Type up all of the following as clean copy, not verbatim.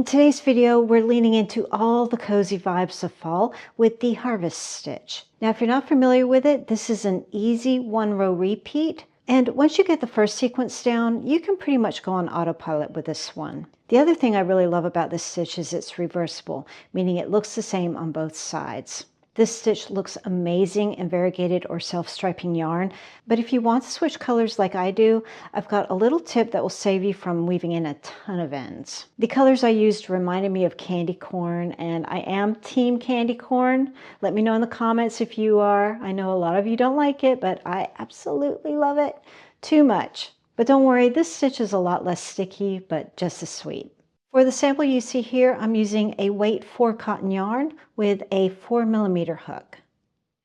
In today's video, we're leaning into all the cozy vibes of fall with the harvest stitch. Now, if you're not familiar with it, this is an easy one-row repeat. And once you get the first sequence down, you can pretty much go on autopilot with this one. The other thing I really love about this stitch is it's reversible, meaning it looks the same on both sides. This stitch looks amazing in variegated or self-striping yarn, but if you want to switch colors like I do, I've got a little tip that will save you from weaving in a ton of ends. The colors I used reminded me of candy corn, and I am team candy corn. Let me know in the comments if you are. I know a lot of you don't like it, but I absolutely love it too much. But don't worry, this stitch is a lot less sticky, but just as sweet. For the sample you see here, I'm using a weight 4 cotton yarn with a 4mm hook.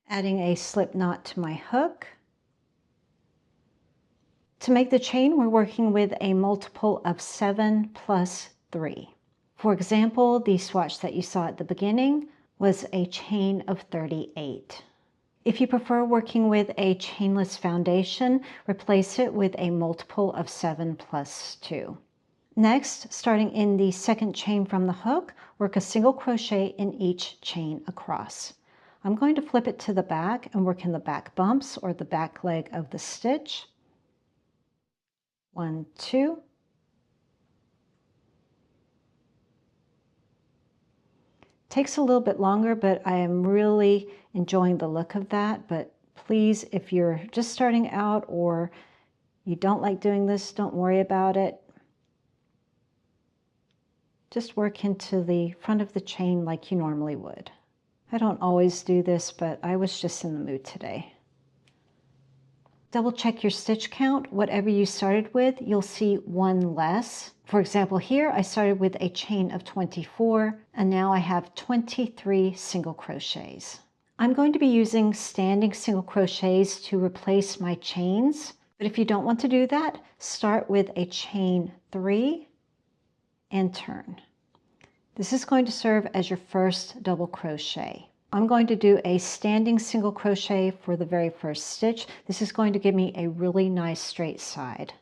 Adding a slip knot to my hook. To make the chain, we're working with a multiple of 7 plus 3. For example, the swatch that you saw at the beginning was a chain of 38. If you prefer working with a chainless foundation, replace it with a multiple of 7 plus 2. Next, starting in the second chain from the hook, work a single crochet in each chain across. I'm going to flip it to the back and work in the back bumps or the back leg of the stitch. 1, 2. Takes a little bit longer, but I am really enjoying the look of that. But please, if you're just starting out or you don't like doing this, don't worry about it. Just work into the front of the chain like you normally would. I don't always do this, but I was just in the mood today. Double check your stitch count. Whatever you started with, you'll see one less. For example, here I started with a chain of 24, and now I have 23 single crochets. I'm going to be using standing single crochets to replace my chains, but if you don't want to do that, start with a chain 3 and turn. This is going to serve as your first double crochet. I'm going to do a standing single crochet for the very first stitch. This is going to give me a really nice straight side.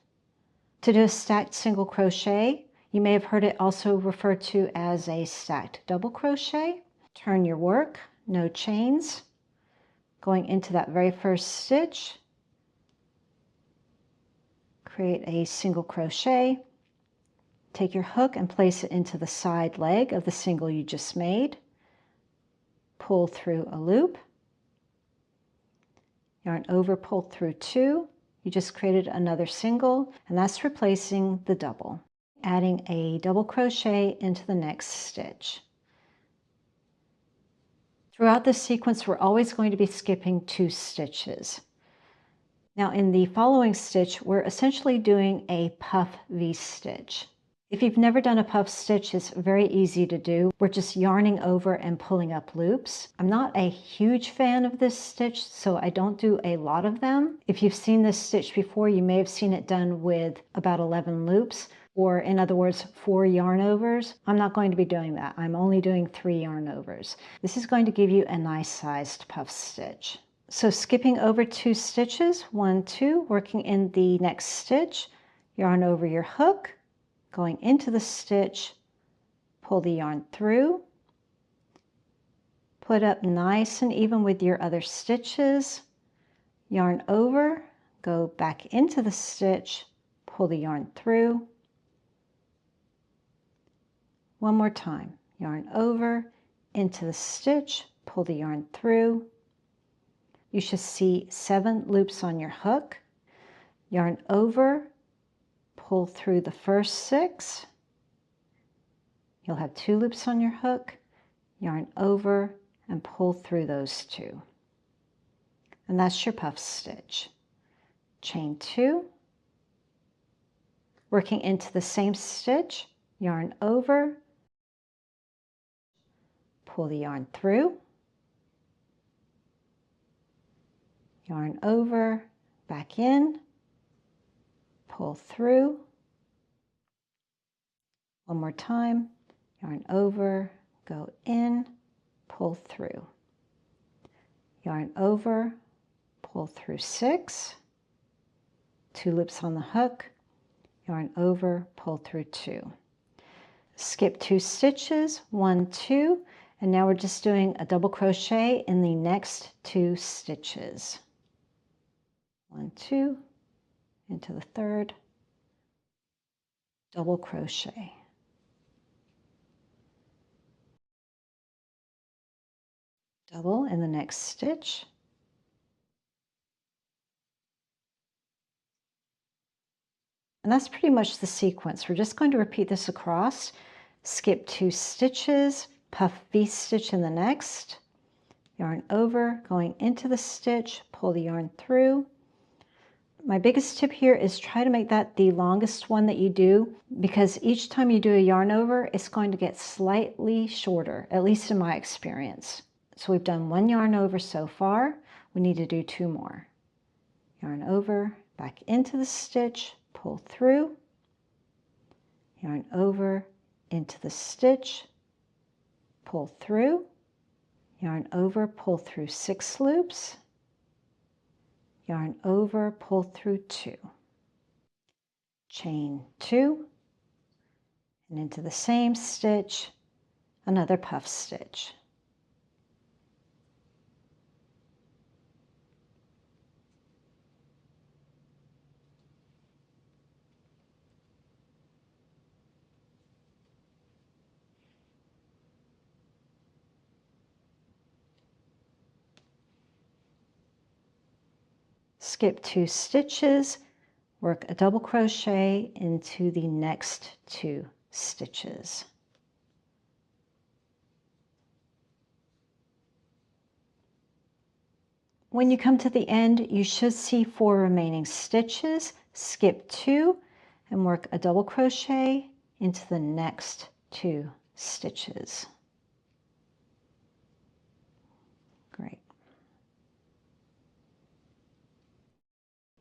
To do a stacked single crochet, you may have heard it also referred to as a stacked double crochet. Turn your work, no chains, going into that very first stitch, create a single crochet. Take your hook and place it into the side leg of the single you just made. Pull through a loop. Yarn over, pull through 2. You just created another single, and that's replacing the double. Adding a double crochet into the next stitch. Throughout this sequence, we're always going to be skipping 2 stitches. Now in the following stitch, we're essentially doing a puff V-stitch. If you've never done a puff stitch, it's very easy to do. We're just yarning over and pulling up loops. I'm not a huge fan of this stitch, so I don't do a lot of them. If you've seen this stitch before, you may have seen it done with about 11 loops, or in other words, 4 yarn overs. I'm not going to be doing that. I'm only doing 3 yarn overs. This is going to give you a nice sized puff stitch. So skipping over 2 stitches, 1, 2, working in the next stitch, yarn over your hook, going into the stitch, pull the yarn through, put up nice and even with your other stitches, yarn over, go back into the stitch, pull the yarn through. One more time, yarn over, into the stitch, pull the yarn through. You should see 7 loops on your hook, yarn over, pull through the first 6. You'll have 2 loops on your hook, yarn over, and pull through those 2. And that's your puff stitch. Chain 2, working into the same stitch, yarn over, pull the yarn through, yarn over, back in, pull through. One more time, yarn over, go in, pull through. Yarn over, pull through 6, 2 loops on the hook, yarn over, pull through 2. skip 2 stitches, 1, 2, and now we're just doing a double crochet in the next 2 stitches. 1, 2, into the third, double crochet. Double in the next stitch. And that's pretty much the sequence. We're just going to repeat this across. Skip 2 stitches, puff V-stitch in the next, yarn over, going into the stitch, pull the yarn through. My biggest tip here is try to make that the longest one that you do, because each time you do a yarn over, it's going to get slightly shorter, at least in my experience. So we've done 1 yarn over so far. We need to do 2 more. Yarn over, back into the stitch, pull through, yarn over, into the stitch, pull through, yarn over, pull through 6 loops, yarn over, pull through 2, chain 2, and into the same stitch, another puff stitch. Skip 2 stitches, work a double crochet into the next 2 stitches. When you come to the end, you should see 4 remaining stitches. Skip 2 and work a double crochet into the next 2 stitches. Great.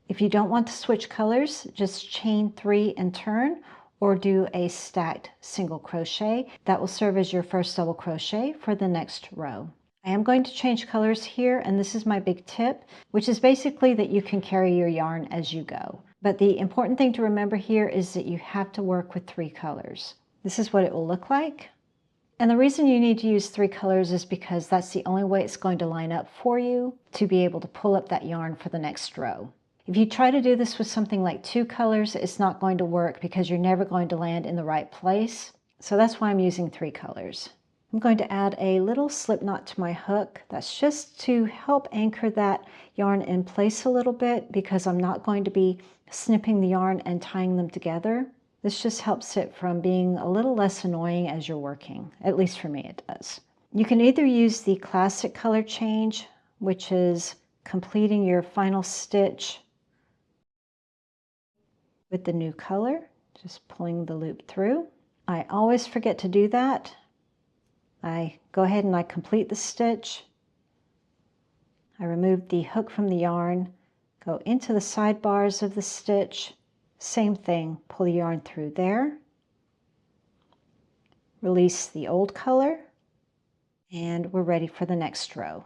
If you don't want to switch colors, just chain 3 and turn, or do a stacked single crochet. That will serve as your first double crochet for the next row. I am going to change colors here, and this is my big tip, which is basically that you can carry your yarn as you go. But the important thing to remember here is that you have to work with 3 colors. This is what it will look like. And the reason you need to use 3 colors is because that's the only way it's going to line up for you to be able to pull up that yarn for the next row. If you try to do this with something like 2 colors, it's not going to work because you're never going to land in the right place. So that's why I'm using 3 colors. I'm going to add a little slip knot to my hook. That's just to help anchor that yarn in place a little bit, because I'm not going to be snipping the yarn and tying them together. This just helps it from being a little less annoying as you're working. At least for me it does. You can either use the classic color change, which is completing your final stitch with the new color, just pulling the loop through. I always forget to do that. I go ahead and I complete the stitch. I remove the hook from the yarn, go into the sidebars of the stitch, same thing, pull the yarn through there, release the old color, and we're ready for the next row.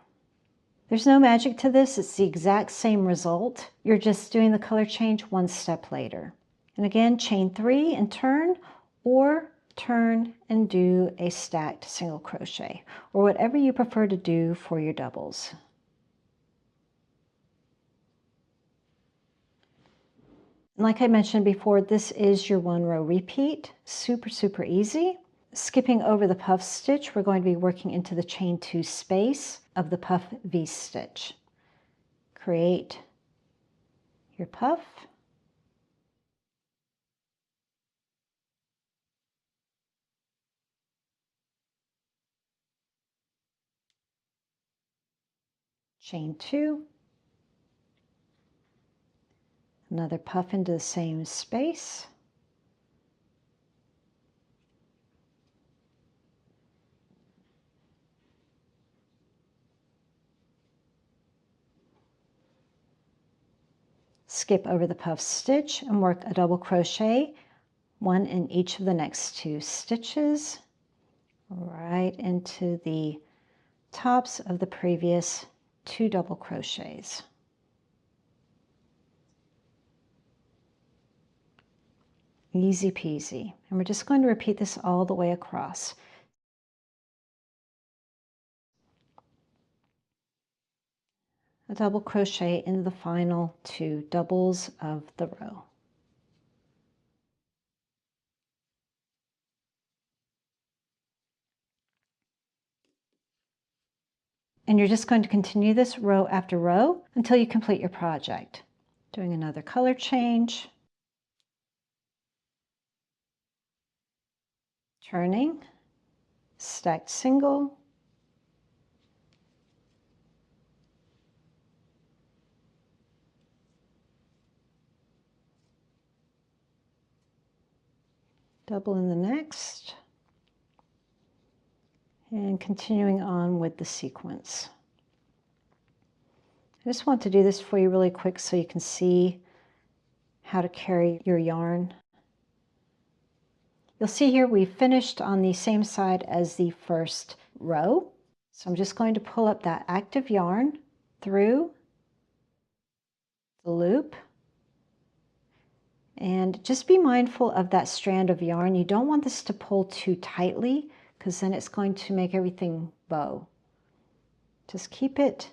There's no magic to this, it's the exact same result. You're just doing the color change 1 step later. And again, chain 3 and turn, or turn and do a stacked single crochet, or whatever you prefer to do for your doubles. Like I mentioned before, this is your 1 row repeat. Super, super easy. Skipping over the puff stitch, we're going to be working into the chain 2 space of the puff V stitch. Create your puff. Chain 2. Another puff into the same space. Skip over the puff stitch and work a double crochet, 1 in each of the next 2 stitches, right into the tops of the previous 2 double crochets. Easy peasy. And we're just going to repeat this all the way across. A double crochet into the final 2 doubles of the row. And you're just going to continue this row after row until you complete your project. Doing another color change, turning, stacked single, double in the next, and continuing on with the sequence. I just want to do this for you really quick so you can see how to carry your yarn. You'll see here we finished on the same side as the first row. So I'm just going to pull up that active yarn through the loop. And just be mindful of that strand of yarn. You don't want this to pull too tightly because then it's going to make everything bow. Just keep it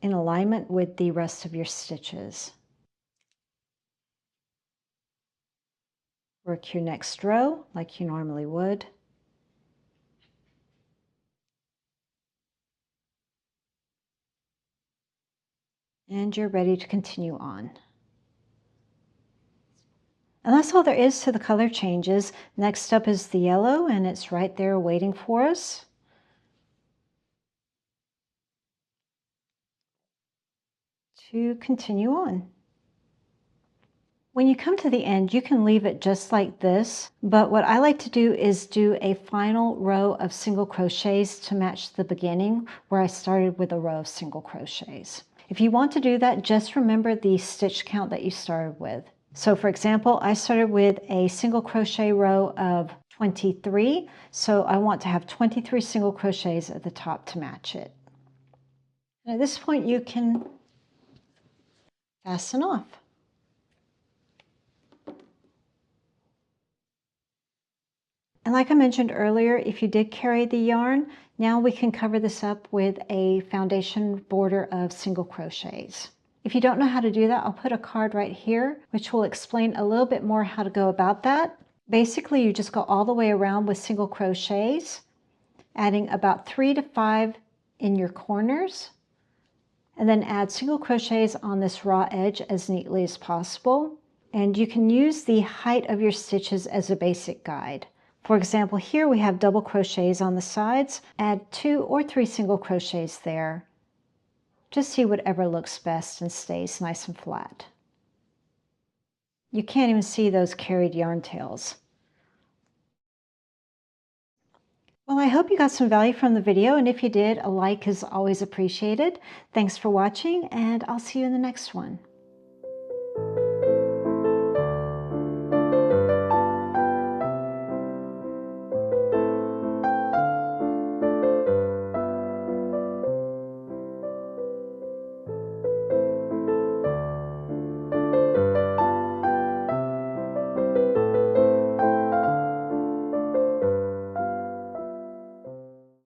in alignment with the rest of your stitches. Work your next row like you normally would. And you're ready to continue on. And that's all there is to the color changes. Next up is the yellow, and it's right there waiting for us. To continue on. When you come to the end, you can leave it just like this, but what I like to do is do a final row of single crochets to match the beginning where I started with a row of single crochets. If you want to do that, just remember the stitch count that you started with. So for example, I started with a single crochet row of 23, so I want to have 23 single crochets at the top to match it. And at this point, you can fasten off. And like I mentioned earlier, if you did carry the yarn, now we can cover this up with a foundation border of single crochets. If you don't know how to do that, I'll put a card right here, which will explain a little bit more how to go about that. Basically, you just go all the way around with single crochets, adding about 3 to 5 in your corners, and then add single crochets on this raw edge as neatly as possible. And you can use the height of your stitches as a basic guide. For example, here we have double crochets on the sides. Add 2 or 3 single crochets there. Just see whatever looks best and stays nice and flat. You can't even see those carried yarn tails. Well, I hope you got some value from the video, and if you did, a like is always appreciated. Thanks for watching, and I'll see you in the next one.